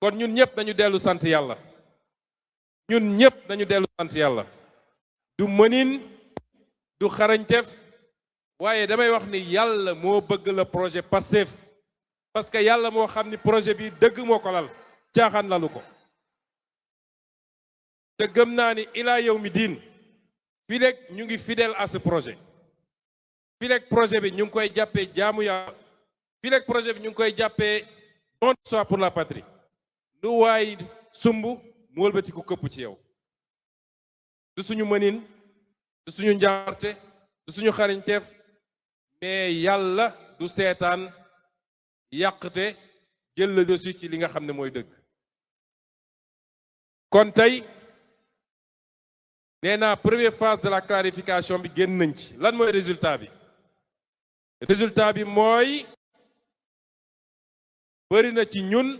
kon ñun ñëpp nañu dellu sant yàlla ñun ñëpp nañu dellu sant yàlla du mënin du xarañteef waaye damay wax ni yàlla moo bëgg la projet Pastef parce que yàlla moo xam ni projet bi dëgg moo ko lal caaxaan lalu ko te gëm naa ni ilaa yow mi diin fii rek ñu ngi fidèle à ce projet fii rek projet bi ñu ngi koy jàppee jaamu yàlla fii rek projet bi ñu ngi koy jàppee don de soi pour la patrie lu waay sumb mu wëlbati ko këpp ci yow du suñu mënin du suñu njàmbarte du suñu xarañteef mais yàlla du seetaan yàqte jël le dessus ci li nga xam ne mooy dëgg kon tey nee naa première phase de la clarification bi génn nañ ci lan mooy résultat bi mooy bëri na ci ñun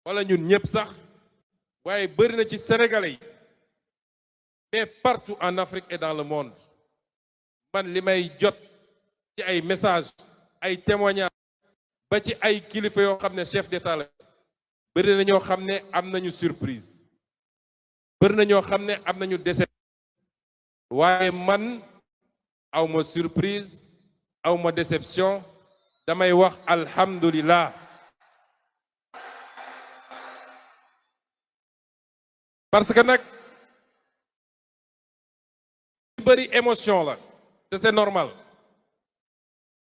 wala ñun ñëpp sax waaye bëri na ci sénégalais yi mais partout en Afrique et dans le monde man li may jot ci ay messages ay témoignages ba ci ay kilifa yoo xam ne chef d'État la bëri na ñoo xam ne am nañu surprise bëri na ñoo xam ne am nañu déception waaye man awma surprise awma déception damay wax alhamdulillah parce que nag bëri émotion la te c'est normal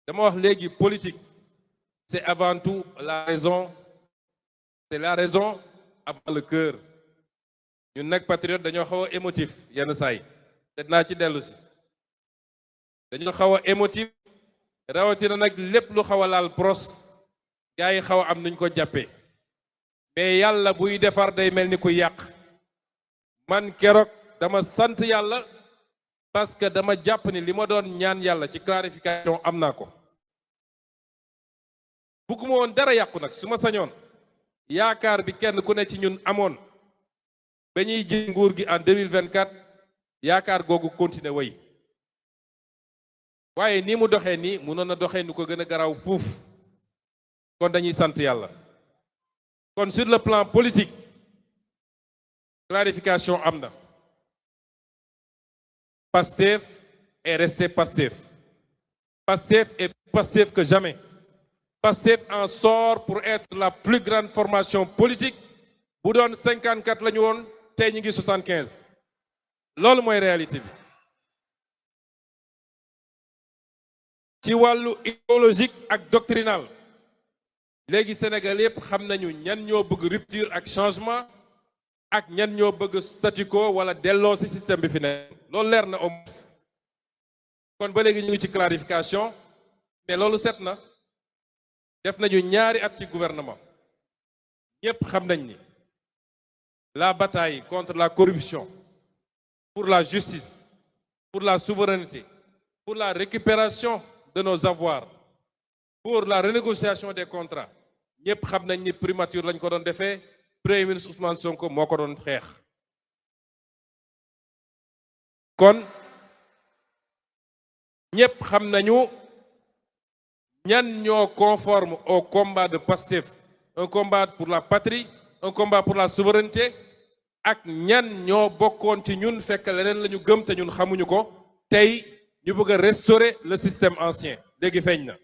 dama wax léegi politique c'est avant tout la raison c'est la raison avant le cœur ñun nag patriote dañoo xaw a émotif yenn saay te naa ci dellu si dañoo xaw a émotif rawatina nag lépp lu xaw a laal pros gars yi xaw a am nuñ ko jàppee mais yàlla buy defar day mel ni ku yàq man keroog dama sant yàlla parce que dama jàpp ni li ma doon ñaan yàlla ci clarification am naa ko bugguma woon dara yàqu nag su ma sañoon yaakaar bi kenn ku ne ci ñun amoon ba ñuy ji nguur gi en 2024 yaakaar googu continuer way waaye ni mu doxee nii mënoon na doxee nu ko gën a garaaw fuuf kon dañuy sant yàlla kon sur le plan politique clarification am na Pastef est resté Pastef Pastef est plus Pastef que jamais Pastef en sort pour être la plus grande formation politique bu doon 54 la ñu woon tey ñu ngi 75 loolu mooy réalité bi ci wàllu idéologique ak doctrinal léegi Sénégal yépp xam nañu ñan ñoo bëgg rupture ak changement ak ñan ñoo bëgg statu quo wala delloo ci système bi fi ne loolu leer na au moins kon ba léegi ñu ngi ci clarification mais loolu set na def nañu ñaari at ci gouvernement ñépp xam nañ ni la bataille contre la corruption pour la justice pour la souveraineté pour la récupération de nos avoirs pour la renégociation des contrats ñépp xam nañ ni primature lañ ko doon defee Premier ministre Ousmane Sonko moo ko doon xeex kon ñépp xam nañu ñan ñoo conforme au combat de Pastef un combat pour la patrie un combat pour la souveraineté ak ñan ñoo bokkoon ci ñun fekk leneen la ñu gëm te ñun xamuñu ko tey ñu bëgg a restaurer le système ancien léegi feeñ na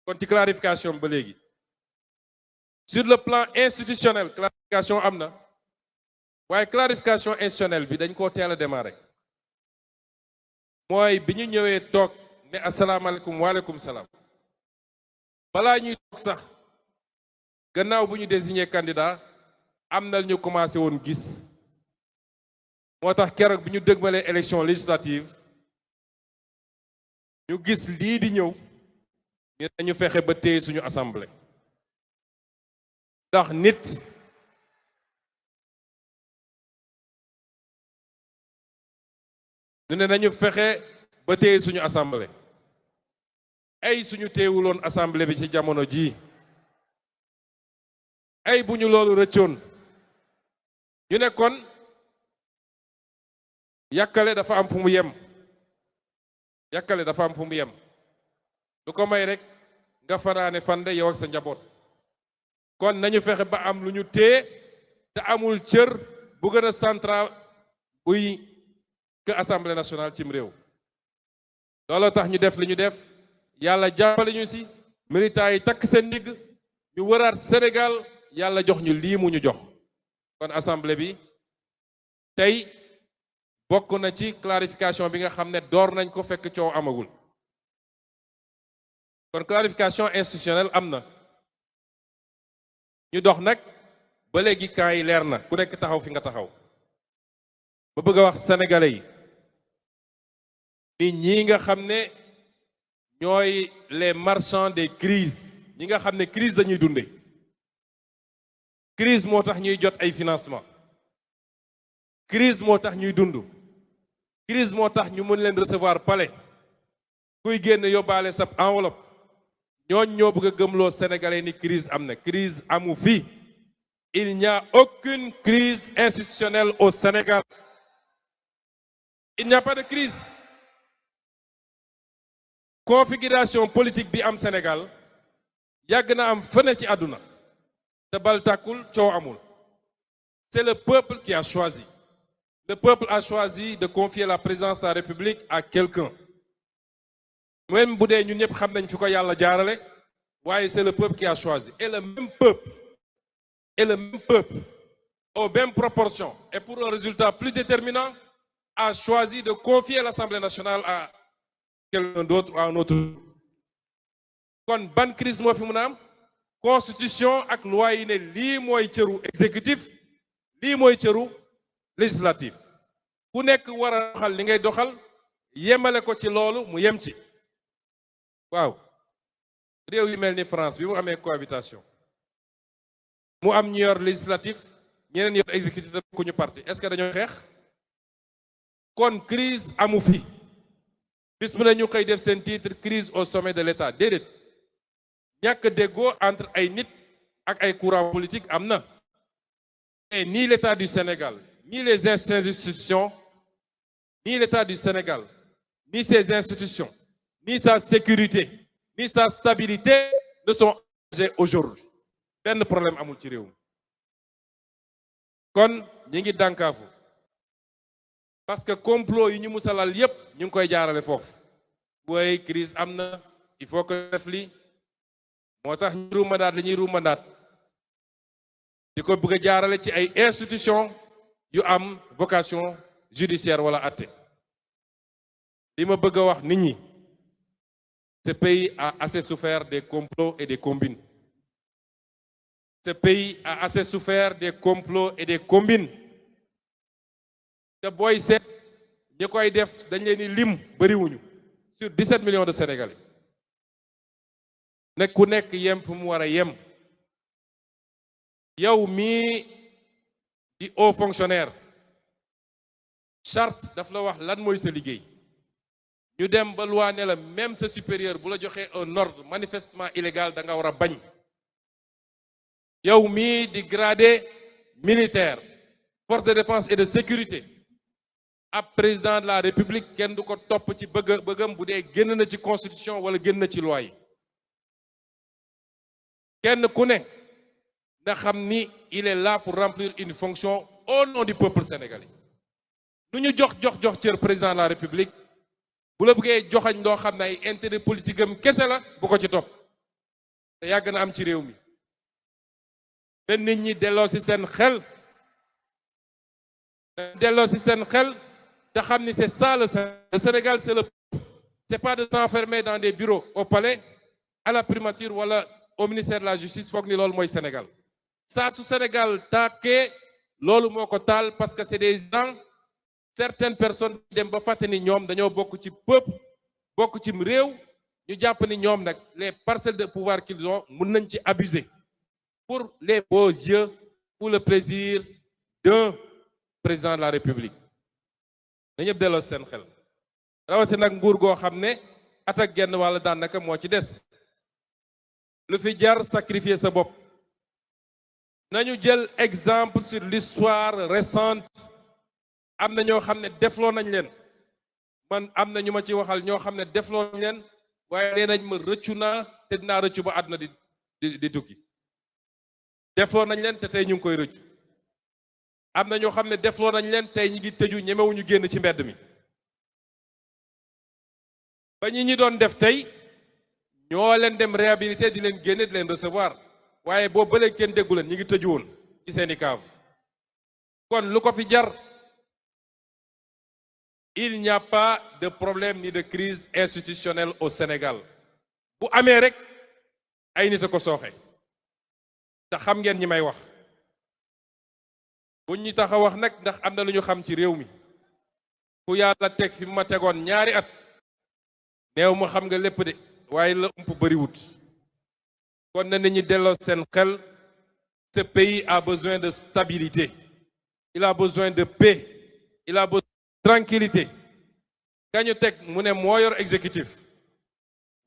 kon ci clarification ba léegi sur le plan institutionnel clarification am na waaye clarification institutionnelle bi dañ koo teel a démarrer mooy bi ñu ñëwee toog ne asalaamaaleykum waaleykum salaam balaa ñuy toog sax gannaaw bu ñu désigné candidat am na ñu commencé woon gis moo tax keroog bi ñu dëgmalee élection législative ñu gis lii di ñëw ñu dañu fexe ba téye suñu assemblée ndax nit ñu ne nañu fexe ba téye suñu assemblée ay suñu téewuloon assemblée bi ci jamono ji ay bu ñu loolu rëccoon ñu ne kon yàkkale dafa am fu mu yem yàkkale dafa am fu mu yem lu ko may rek nga fanaane fande yow ak sa njaboot kon nañu fexe ba am lu ñu téye te amul cër bu gën a central buy que assemblée nationale cim réew looloo tax ñu def li ñu def yàlla jàppale ñu si militants yi takk seen ndigg ñu wëraat Sénégal yàlla jox ñu lii mu ñu jox kon assemblée bi tey bokk na ci clarification bi nga xam ne door nañ ko fekk coow amagul kon clarification institutionnelle am na ñu dox nag ba léegi camp yi leer na ku nekk taxaw fi nga taxaw ba bëgg a wax sénégalais yi nit ñi nga xam ne ñooy les marchands des crises ñi nga xam ne crise dañuy dunde crise moo tax ñuy jot ay financement crise moo tax ñuy dund crise moo tax ñu mën leen recevoir palais kuy génn yóbbaale sa enveloppe ñooñ ñoo bëgg a gëmloo sénégalais ni crise am na crise amu fi il n'y a aucune crise institutionnelle au Sénégal il n'y a pas de crise configuration politique bi am Sénégal yàgg na am fene ci àdduna te bal tàkkul coow amul c'est le peuple qui a choisi le peuple a choisi de confier la présidence de la République à quelqu'un même bu dee ñun ñëpp xam nañ fi ko yàlla jaarale waaye c'est le peuple qui a choisi et le même peuple aux mêmes proportions et pour un résultat plus déterminant a choisi de confier l'Assemblée nationale à quelqu'un d'autre ou à un autre kon ban crise moo fi mën a am constitution ak loi yi ne lii mooy cëru exécutif lii mooy cëru législatif ku nekk war a doxal li ngay doxal yemale ko ci loolu mu yem ci waaw réew yu mel ni France bi mu amee cohabitation mu am ñu yor législatif ñeneen yor exécutif da ku ñu parti est-ce que dañoo xeex kon crise amu fi bis mu ne ñu koy def seen titre crise au sommet de l'État déedéet ñàkk déggoo entre ay nit ak ay courant politique am na et ni l'État du Sénégal ni les institutions ni l'État du Sénégal ni ses institutions ni sa sécurité ni sa stabilité ne sont engagés aujourd'hui benn problème amul ci réew mi kon ñi ngi dànkaafu parce que complot yi ñu musalal yépp ñu ngi koy jaarale foofu booy crise am na il faut que def li moo tax ñu ruumandaat li ñuy ruumandaat di ko bëgg a jaarale ci ay institutions yu am vocation judiciaire wala atte li ma bëgg a wax nit ñi ce pays a assez souffert des complots et des combines ce pays a assez souffert des complots et des combines te booy seet ñi koy def dañ leen di lim bariwuñu sur 17 millions de Sénégalais nekk ku nekk yem fu mu war a yem yow mii di haut fonctionnaire charte daf la wax lan mooy sa liggéey ñu dem ba loi ne la même sa supérieur bu la joxee un ordre manifestement illégal da nga war a bañ yow mii di gradé militaire force de défense et de sécurité ab président de la république kenn du ko topp ci bëggam bu dee génn na ci constitution wala génn na ci loi yi kenn ku ne nga xam ni il est là pour remplir une fonction au nom du peuple sénégalais nu ñu jox cër président de la république bu la bëggee joxañ loo xam ne ay intérêt politique am kese la bu ko ci topp te yàgg na am ci réew mi te nit ñi delloo ci seen xel te xam ni c'est ça le Sénégal c'est le peuple c'est pas de s'enfermer dans des bureaux au palais à la primature wala au ministère de la justice foog ni loolu mooy Sénégal saa su Sénégal tàkkee loolu moo ko taal parce que c'est des gens certaines personnes dem ba fàtte ni ñoom dañoo bokk ci peuple bokk ci réew ñu jàpp ni ñoom nag les parcelles de pouvoir qu'ils ont mën nañ ci abuser pour les beaux yeux pour le plaisir d'un président de la République na ñëpp delloo seen xel rawati nag nguur goo xam ne at ak genn wàlla daanaka moo ci des lu fi jar sacrifier sa bopp nañu jël exemple sur l'histoire récente am na ñoo xam ne defloo nañ leen man am na ñu ma ci waxal ñoo xam ne defloo nañ leen waaye nee nañ ma rëccu naa te dinaa rëccu ba àdduna di tukki defloo nañ leen te tey ñu ngi koy rëccu am na ñoo xam ne defloo nañ leen tey ñi ngi tëju ñemewuñu génn ci mbedd mi ba ñi doon def tey ñoo leen dem réhabilité di leen génne di leen recevoir waaye boo bëlee kenn déggu leen ñi ngi tëju woon ci seeni cave kon lu ko fi jar il n'y a pas de problème ni de crise institutionnelle au Sénégal bu amee rek ay nit a ko sooxe te xam ngeen ñi may wax buñ ñu tax a wax nag ndax am na lu ñu xam ci réew mi ku yàlla teg fi ma tegoon ñaari at neew ma xam nga lépp de waaye la ëmp bariwut kon na nit ñi delloo seen xel ce pays a besoin de stabilité il a besoin de paix il a besoin de tranquillité kañu teg mu ne moo yor exécutif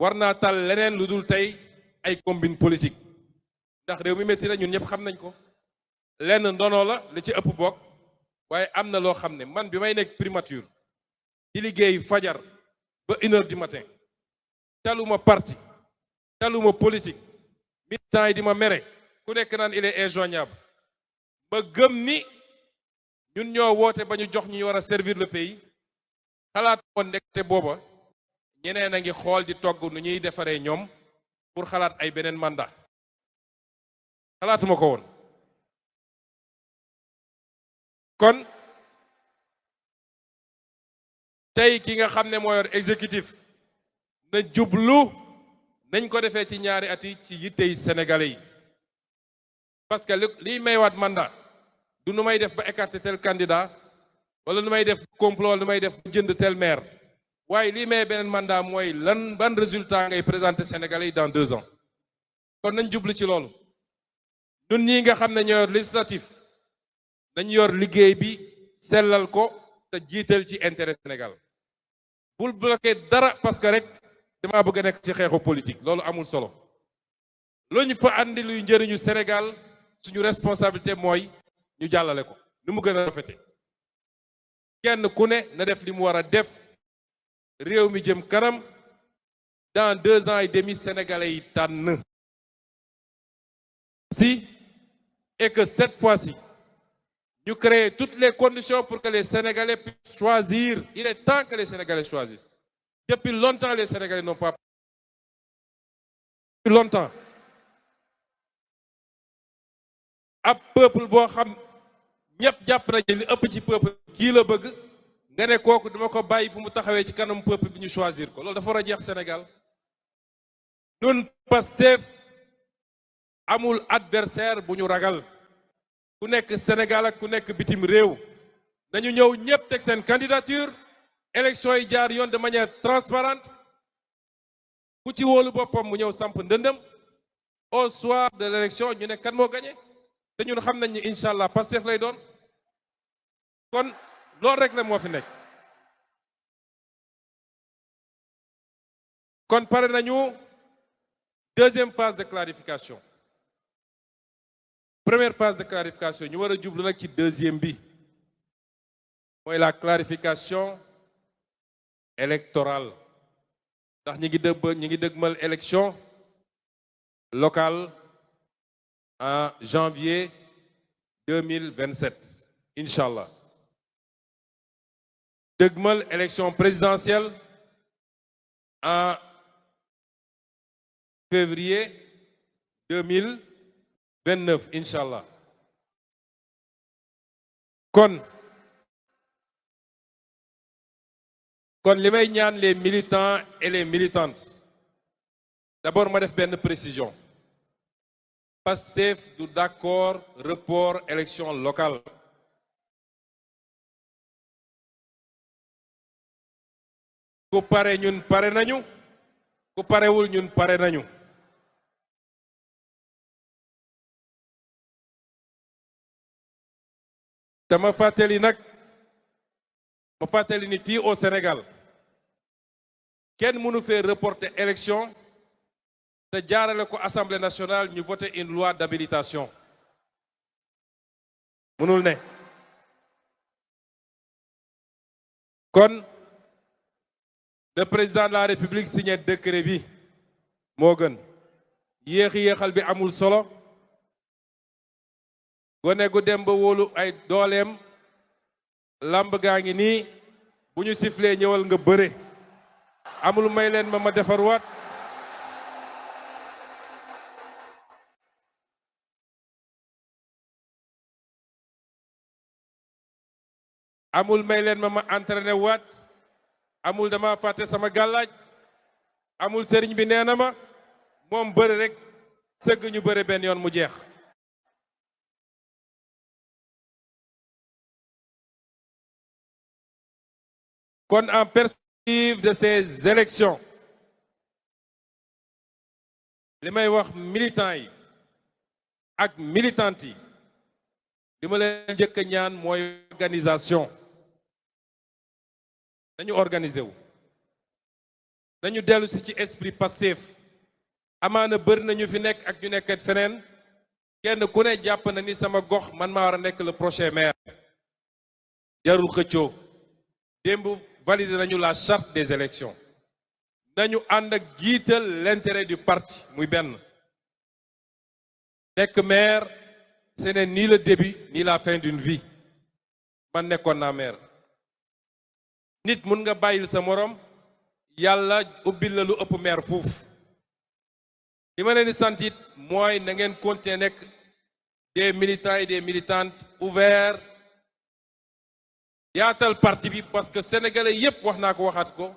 war naa tal leneen lu dul tey ay combine politique ndax réew mi métti na ñun ñëpp xam nañ ko lenn ndono la li ci ëpp bokk waaye am na loo xam ne man bi may nekk primature di liggéey fajar ba 1h du matin taluma parti taluma politique militants yi di ma mere ku nekk naan il est injoignable ba gëm ni ñun ñoo woote ba ñu jox ñi war a servir le pays xalaat woon ndekte booba ñeneen a ngi xool di togg nu ñuy defaree ñoom pour xalaat ay beneen mandat xalaatuma ko woon kon tey ki nga xam ne moo yor exécutif na jublu nañ ko defee ci ñaari at yi ci yittey sénégalais yi parce que liy maywaat mandat du nu may def ba écarter tel candidat wala nu may def complot wala nu may def ba jënd tel maire waaye lii may beneen mandat mooy lan ban résultat ngay présenter sénégalais yi dans 2 ans kon nañ jublu ci loolu ñun ñii nga xam ne ñoo yor législatif dañu yor liggéey bi sellal ko te jiital ci intérêt Sénégal bul bloqué dara parce que rek damaa bëgg a nekk ci xeexu politique loolu amul solo lu ñu fa andi luy njëriñu Sénégal suñu responsabilité mooy ñu jàllale ko nu mu gën a rafete kenn ku ne na def li mu war a def réew mi jëm kanam dans 2 ans et demi sénégalais yi tànn si et que cette fois-ci ñu créer toutes les conditions pour que les Sénégalais puissent choisir. Il est temps que les Sénégalais choisissent. Depuis longtemps, les Sénégalais n'ont pas. Depuis longtemps. ab peuple boo xam ñëpp jàpp nañu li ëpp ci peuple kii la bëgg nga ne kooku dama ko bàyyi fu mu taxawee ci kanam peuple bi ñu choisir ko loolu dafa war a jeex Sénégal. ñun Pastef amul adversaire bu ñu ragal. ku nekk Sénégal ak ku nekk bitim réew dañu ñëw ñëpp teg seen candidature élection yi jaar yoon de manière transparente ku ci wóolu boppam mu ñëw samp ndëndëm au soir de l'élection ñu ne kan moo gagné te ñun xam nañ ni incha allah Pastef lay doon kon loolu rek la moo fi nekk. kon pare nañu deuxième phase de clarification. Première phase de clarification ñu war a jublu nag ci deuxième bi mooy la clarification électorale ndax ñi ngi dëgmal élection locale en janvier 2027 incha allah dëgmal élection présidentielle en février 2029 incha allah kon li may ñaan les militants et les militantes d'abord ma def benn précision Pastef du d'accord report élection locale ku pare ñun pare nañu ku parewul ñun pare nañu te ma fàttali ni fii au Sénégal kenn mënu fee reporter élection te jaarale ko Assemblée nationale ñu voter une loi d'habilitation mënul ne kon le président de la République signé décret bi moo gën yéexal bi amul solo gone gu dem ba wóolu ay dooleem lamb gaa ngi nii bu ñu sifflee ñëwal nga bëre amul may leen ma defar waat amul may leen ma entraîné waat amul dama fàtte sama gàllaaj amul sëriñ bi nee na ma moom bëre rek sëgg ñu bëre benn yoon mu jeex kon en perspective de ces élections li may wax militants yi ak militantes yi li ma leen njëkk a ñaan mooy organisation nañu organiser wu nañu dellu si ci esprit Pastef amaana bëri nañu fi nekk ak ñu nekkat feneen kenn ku ne jàpp na ni sama gox man maa war a nekk le prochain maire jarul xëccoo démb validé nañu la charte des élections nañu ànd ak jiital l'intérêt du parti muy benn nekk maire ce n'est ni le début ni la fin d'une vie man nekkoon naa maire nit mun nga bàyyil sa morom yàlla ubbil la lu ëpp maire fuuf li ma leen di sant it mooy na ngeen continuer nekk des militants et des militantes ouverts yaatal parti bi parce que sénégalais yépp wax naa ko waxaat ko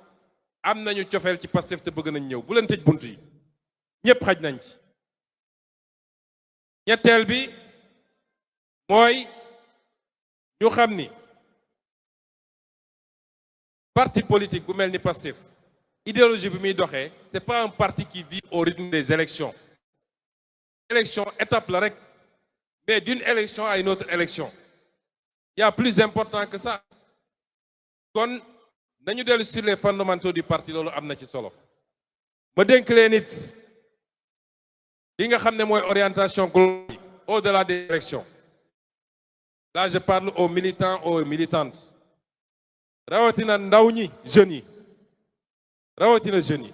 am nañu cofeel ci Pastef te bëgg nañ ñëw bu leen tëj bunt yi ñépp xaj nañ ci ñetteel bi mooy ñu xam ni parti politique bu mel ni Pastef idéologie bi muy doxee c'est pas un parti qui vit au rythme des élections élection étape la rek mais d'une élection à une autre élection il y a plus important que ça kon nañu dellu sur les fondamentaux du parti loolu am na ci solo ma dénk leen nit li nga xam ne mooy orientation globale au-delà des élections là je parle aux militants aux militantes rawatina ndaw ñi jeunes yi rawatina jeunes yi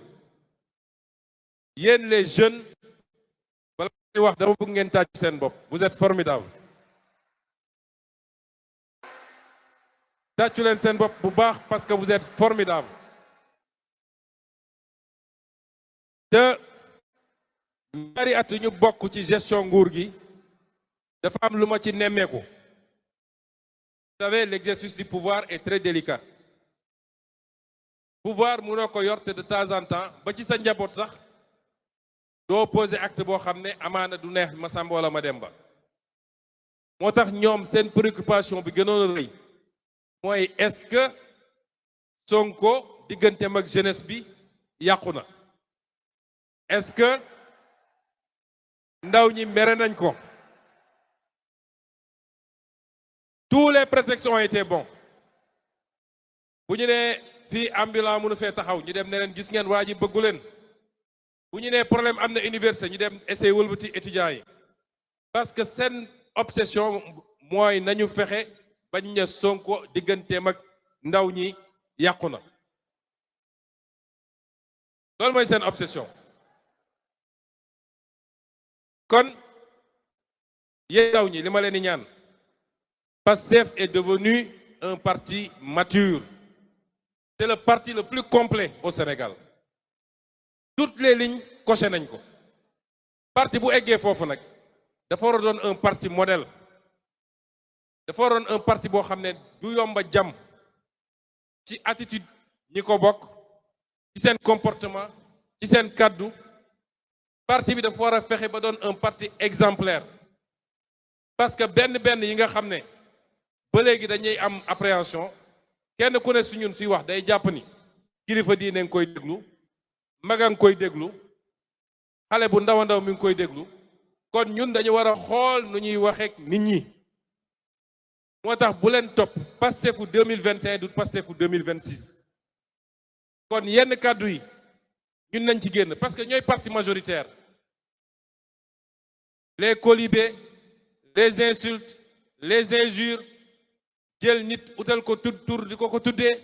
yéen les jeunes bala ñuy wax dama bëgg ngeen tàccu seen bopp vous êtes formidables tàccu leen seen bopp bu baax parce que vous êtes formidables te ñaari at ñu bokk ci gestion nguur gi dafa am lu ma ci nemmeeku vous savez l'exercice du pouvoir est très délicat pouvoir mënoo ko yor te de temps en temps ba ci sa njaboot sax doo poser acte boo xam ne amaana du neex ma Samba wala ma Demba moo tax ñoom seen préoccupation bi gënoon a rëy mooy est-ce que Sonko digganteem ak jeunesse bi yàqu na est-ce que ndaw ñi mere nañ ko tous les prétextes ont été bons bu ñu nee fii ambulant mënu fee taxaw ñu dem ne leen gis ngeen waa ji bëggu leen bu ñu nee problème am na université ñu dem essayer wëlbati étudiants yi parce que seen obsession mooy nañu fexe bañ ne Sonko digganteem ak ndaw ñi yàqu na loolu mooy seen obsession kon yéen ndaw ñi li ma leen di ñaan Pastef est devenu un parti mature. C'est le parti le plus complet au Sénégal. Toutes les lignes coché nañ ko. Parti bu eggee foofu nag dafa war a doon un parti modèle. Dafa war a doon un parti boo xam ne du yomba jàmm ci attitude ñi ko bokk, ci seen comportement, ci seen kàddu. Parti bi dafa war a fexe ba doon un parti exemplaire. Parce que benn yi nga xam ne ba léegi dañuy am appréhension kenn ku ne su ñun suy wax day jàpp ni kilifa diine nga koy déglu maga nga koy déglu xale bu ndaw a ndaw mi ngi koy déglu kon ñun dañu war a xool nu ñuy waxeek nit ñi moo tax bu leen topp Pastefu 2021 du Pastefu 2026 kon yenn kàddu yi ñun nañ ci génn parce que ñooy parti majoritaire les colibés les insultes les injures jël nit utal ko tur di ko tuddee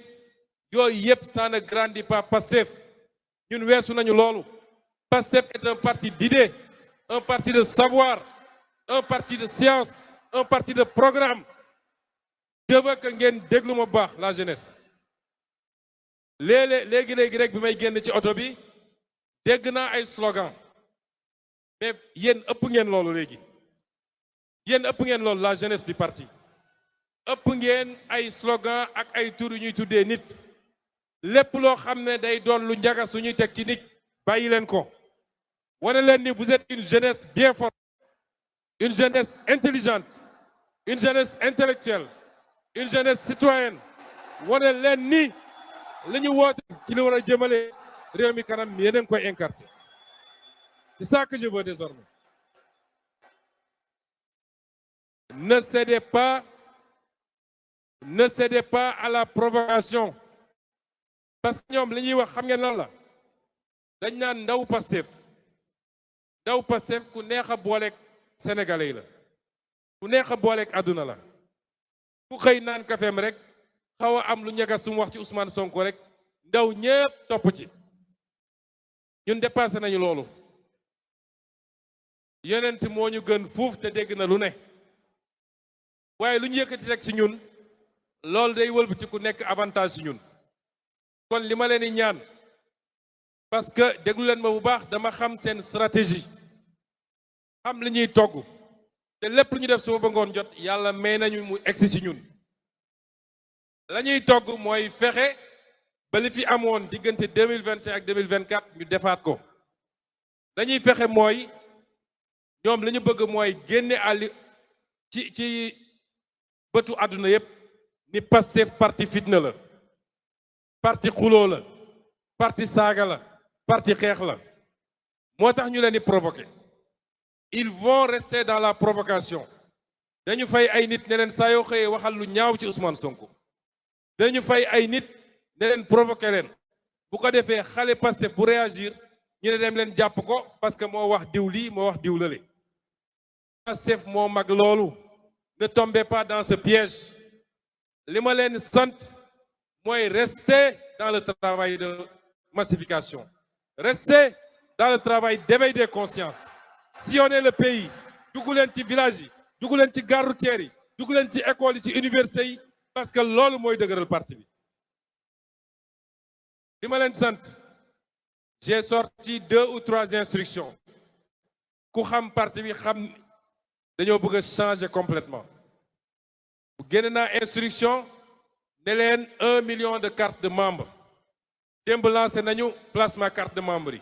yooyu yépp ça ne grandit pas Pastef ñun weesu nañu loolu Pastef est un parti d'idées un parti de savoir un parti de science un parti de programme. Je veux que ngeen déglu ma baax la jeunesse léegi rek bi may génn ci oto bi dégg naa ay slogan mais yéen ëpp ngeen loolu léegi yéen ëpp ngeen loolu la jeunesse du parti ëpp ngeen ay slogan ak ay tur yu ñuy tuddee nit lépp loo xam ne day doon lu njaga suñuy teg ci nit bàyyi leen ko wane leen ni vous êtes une jeunesse bien forte une jeunesse intelligente une jeunesse intellectuelle une jeunesse citoyenne wane leen ni li ñu woote ci li war a jëmale réew mi kanam yéen a ngi koy incarter c'est ça que je veux désormais ne cédez pas à la provocation parce que ñoom li ñuy wax xam ngeen lan la dañ naan ndaw Pastef ku neex a booleeg sénégalais yi la ku neex a booleeg àdduna la ku xëy naan kafeem rek xaw a am lu ñagas sum wax ci Ousmane Sonko rek ndaw ñépp topp ci ñun dépassé nañu loolu yonent moo ñu gën fuuf te dégg na lu ne waaye lu ñu yëkkati rek ci ñun loolu day wëlbati ku nekk avantage ci ñun kon li ma leen di ñaan parce que déglu leen ma bu baax dama xam seen stratégie xam li ñuy togg te lépp lu ñu def suba ba ngoon jot yàlla may nañu mu egsi ci ñun la ñuy togg mooy fexe ba li fi amoon diggante 2021 ak 2024 ñu defaat ko dañuy fexe mooy ñoom li ñu bëgg mooy génne àlli ci bëtu àdduna yépp ni Pastef parti fitna la parti xuloo la parti saaga la parti xeex la moo tax ñu leen di provoquer ils vont rester dans la provocation dañu fay ay nit ne leen saa yoo xëyee waxal lu ñaaw ci Ousmane Sonko dañu fay ay nit ne leen provoquer leen bu ko defee xale Pastef bu réagir ñu ne dem leen jàpp ko parce que moo wax diw lii moo wax diw lale Pastef moo mag loolu ne tombez pas dans ce piège li ma leen sant mooy rester dans le travail de massification rester dans le travail d'éveil des consciences sillonner le pays dugg leen ci village yi dugg leen ci gare routière yi dugg leen ci école yi ci université yi parce que loolu mooy dëgëral parti bi li ma leen sant j'ai sorti 2 ou 3 instructions ku xam parti bi xam dañoo bëgg a changer complètement génne naa instruction ne leen 1 million de cartes de membres démb lancé nañu placement carte de membre yi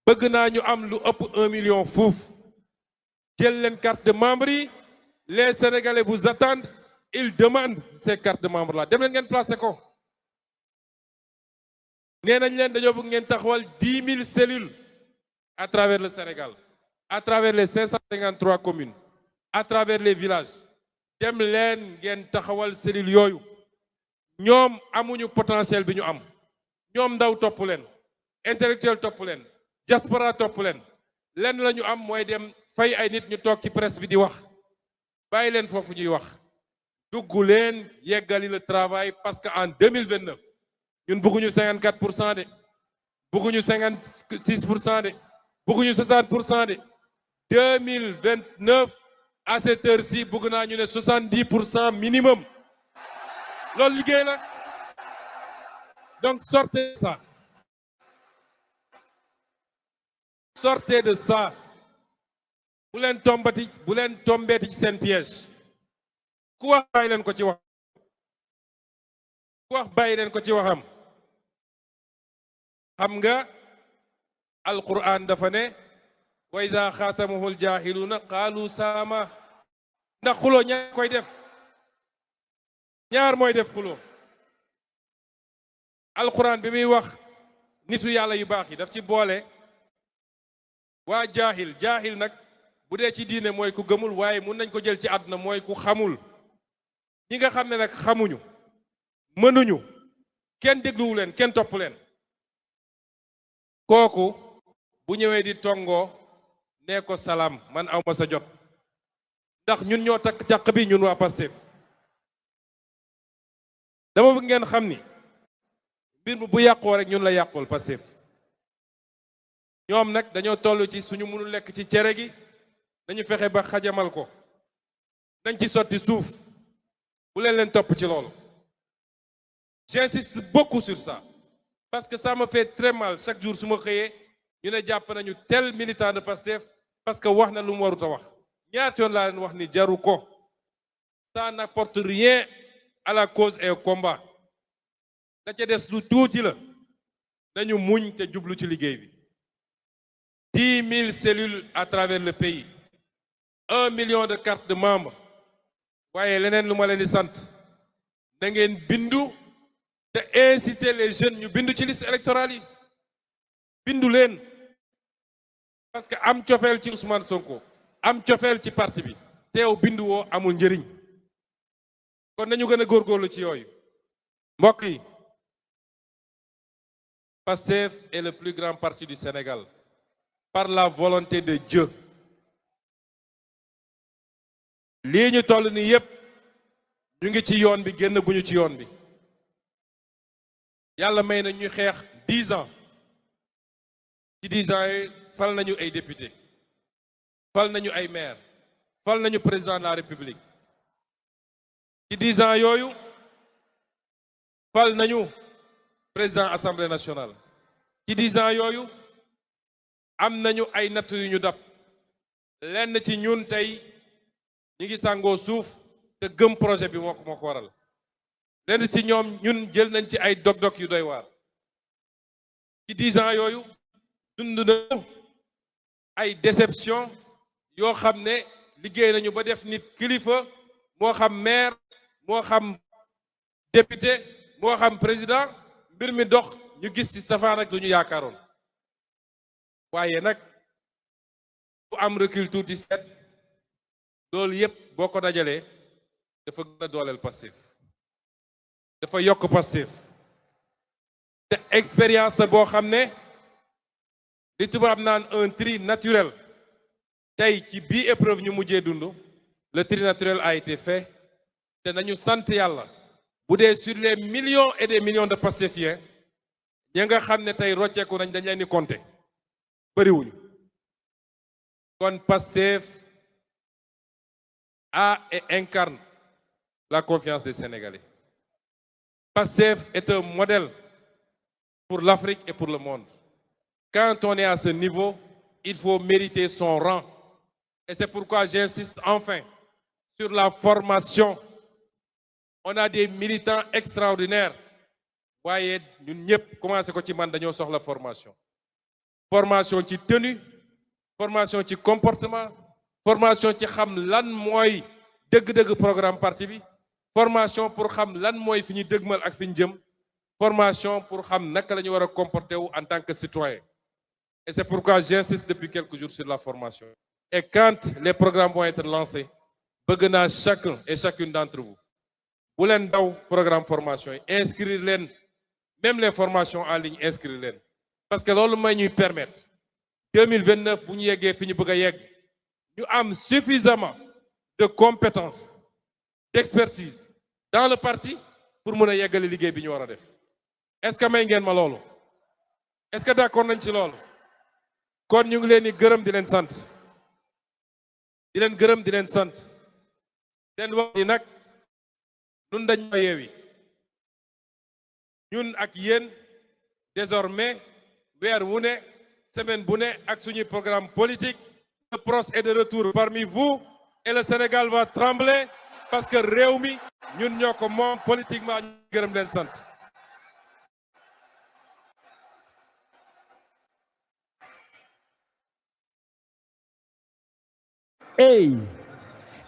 bëgg naa ñu am lu ëpp 1 million fuuf jël leen carte de membre yi les sénégalais vous attendent ils demandent ces cartes de membre là dem leen ngeen placé ko nee nañ leen dañoo bëgg ngeen taxawal 10 000 cellules à travers le Sénégal à travers les 553 communes à travers les villages dem leen ngeen taxawal cellules yooyu ñoom amuñu potentiel bi ñu am ñoom ndaw topp leen intellectuel topp leen diaspora topp leen lenn la ñu am mooy dem fay ay nit ñu toog ci presse bi di wax bàyyi leen foofu ñuy wax dugg leen yeggali le travail parce que en 2029 ñun bëgguñu 54% de bëgguñu 56% de bëgguñu 60% de 2029 à cette heure-ci bëgg naa ñu ne 70% minimum loolu liggéey la donc sortez de ça sortez de ça bu leen tombeeti ci seen piège ku wax bàyyi leen ko ci wax ku wax bàyyi leen ko ci waxam xam nga alquran dafa ne wa iza xaatamuhu aljahiluuna qaalu saama ndax xuloo ñaar koy def ñaar mooy def xuloo alquran bi muy wax nitu yàlla yu baax yi daf ci boole waa jaahil nag bu dee ci diine mooy ku gëmul waaye mun nañ ko jël ci àdduna mooy ku xamul ñi nga xam ne nag xamuñu mënuñu kenn dégluwu leen kenn topp leen kooku bu ñëwee di tongoo nee ko salaam man awma sa jot ndax ñun ñoo takk càq bi ñun waa Pastef dama bëgg ngeen xam ni mbir mi bu yàqoo rek ñun la yàqul Pastef ñoom nag dañoo toll ci suñu mënul lekk ci cere gi dañu fexe ba xajamal ko nañ ci sotti suuf bu leen topp ci loolu. J'insiste beaucoup sur ça parce que ça me fait très mal chaque jour su ma xëyee ñu ne jàpp nañu tel militant de Pastef parce que wax na lu mu warut a wax. ñaata yoon laa leen wax ni jaru ko. Ça n'apporte rien à la cause et au combat. da ca des lu tuuti la nañu muñ te jublu ci liggéey bi. 10 000 cellules à travers le pays. 1 million de cartes de membres. waaye leneen lu ma leen di sant da ngeen bindu te inciter les jeunes ñu bindu ci liste électorale yi. bindu leen parce que am cofeel ci Ousmane Sonko am cofeel ci parti bi teew bindu woo amul njëriñ. kon nañu gën a góorgóorlu ci yooyu. mbokk yi Pastef est le plus grand parti du Sénégal par la volonté de Dieu. lii ñu toll nii yépp ñu ngi ci yoon bi génn guñu ci yoon bi. yàlla may na ñu xeex 10 ans ci 10 ans yi fal nañu ay député fal nañu ay maire fal nañu président de la République. ci 10 ans yooyu fal nañu président assemblée nationale. ci 10 ans yooyu am nañu ay natt yu ñu dab. lenn ci ñun tey ñi ngi sàngoo suuf te gëm projet bi moo ko waral. lenn ci ñoom ñun jël nañ ci ay dog-dog yu doy waar. ci 10 ans yooyu dund nañu ay déception yoo xam ne liggéey nañu ba def nit kilifa moo xam maire moo xam député moo xam président mbir mi dox ñu gis ci safaan ak lu ñu yaakaaroon. waaye nag bu am recul tuuti seet loolu yépp boo ko dajalee dafa gën a dooleel Pastef dafa yokk Pastef te expérience boo xam ne li tubaab naan un tri naturel. tey ci bii épreuve ñu mujjee dund le tri naturel a été fait te nañu sant yàlla bu dee sur les millions et des millions de Pastefiens ñi nga xam ne tey rocceeku nañ dañ leen di compter bëriwuñu. kon Pastef a et incarne la confiance des Sénégalais. Pastef est un modèle pour l'Afrique et pour le monde. Quand on est à ce niveau, il faut mériter son rang. Et c'est pourquoi j'insiste enfin sur la formation. On a des militants extraordinaires. waaye ñun ñëpp commencé ko ci man dañoo soxla formation. formation ci tenue, formation ci comportement, formation ci xam lan mooy dëgg-dëgg programme parti bi, formation pour xam lan mooy fi ñu dëgmal ak fi ñu jëm, formation pour xam naka la ñu war a comporter wu en tant que citoyen. Et c'est pourquoi j'insiste depuis quelques jours sur la formation. Et quand les programmes vont être lancés, bëgg naa chacun et chacune d'entre vous bu leen daw programme formation yi inscrire leen même les formations en ligne inscrire leen parce que loolu may ñuy permettre 2029 bu ñu yeggee fi ñu bëgg a yegg ñu am suffisamment de compétences d'expertise dans le parti pour mën a yeggale liggéey bi ñu war a def. Est-ce que may ngeen ma loolu? Est-ce que d'accord nañ ci loolu? kon ñu ngi leen di gërëm di leen sant di leen gërëm di leen sant leen wax ni nag ñun dañ ma yeewi ñun ak yéen désormais weer wu ne semaine bu ne ak suñuy programme politique. Le PROS est de retour parmi vous et le Sénégal va trembler parce que réew mi ñun ñoo ko moom politiquement ñu gërëm leen sant.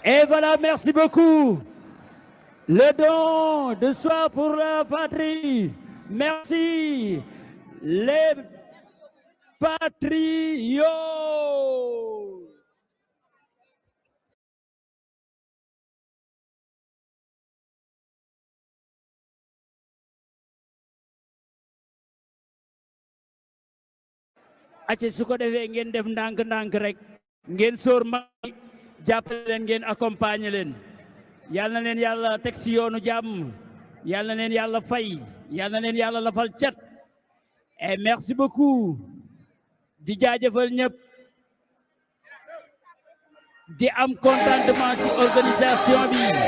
Et voilà, merci beaucoup. Le don de soi pour la patrie. Merci. Les patriotes. acca su ko defee ngeen def ndànk-ndànk rek ngeen sóor ma jàppale leen ngeen accompagner leen yal na leen yàlla teg si yoonu jàmm yal na leen yàlla fay yal na leen yàlla lafal cat et merci beaucoup di jaajëfal ñëpp di am contentement ci organisation bi